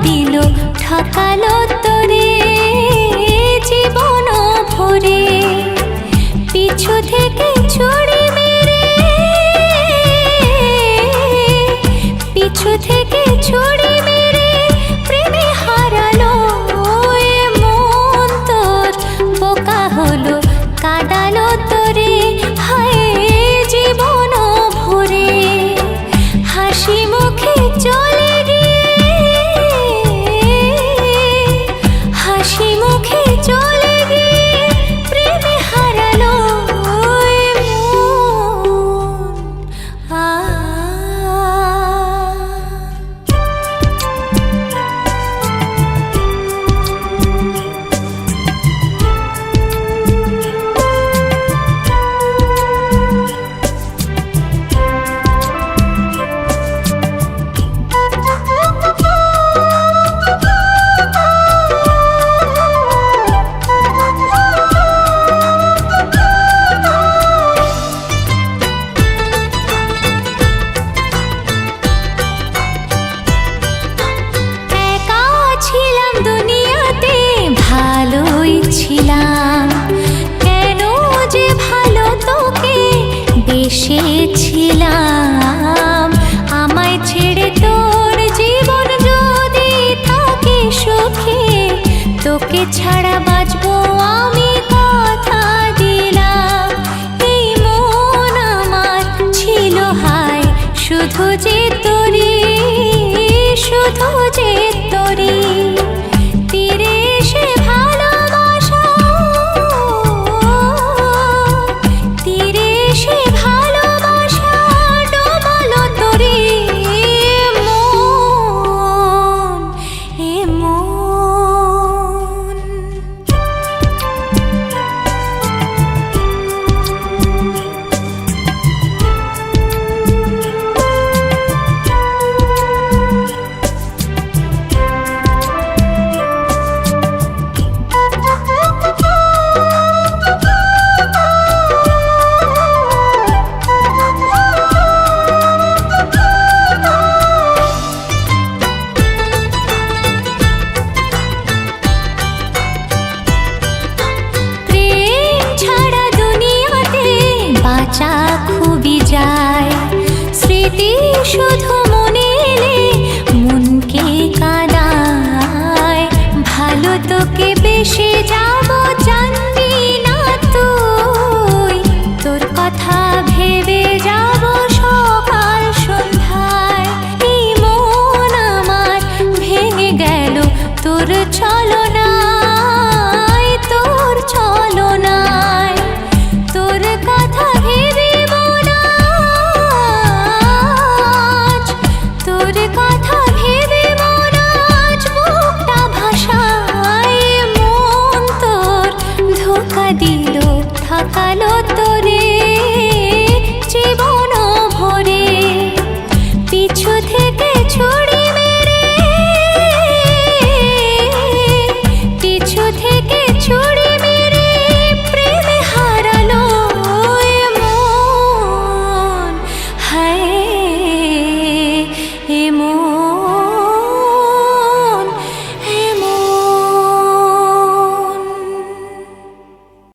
দিল ঠকালো তোরে জীবন ভরে। পিছু থেকে ছুরি মেরে, পিছু থেকে ছুরি মেরে প্রেমে হারালো এ মন তোর বোকা হলো কাঁদালো তোরে হায় জীবন ভরে। হাসি মুখে চলে গিয়ে, হাসি মুখে চলে গিয়ে প্রেমে হারালো এ মন। ভালোই ছিলাম কেন যে ভালো তোকে বেসেছিলাম। আমায় ছেড়ে তোর জীবন যদি থাকে সুখে, তোকে ছাড়া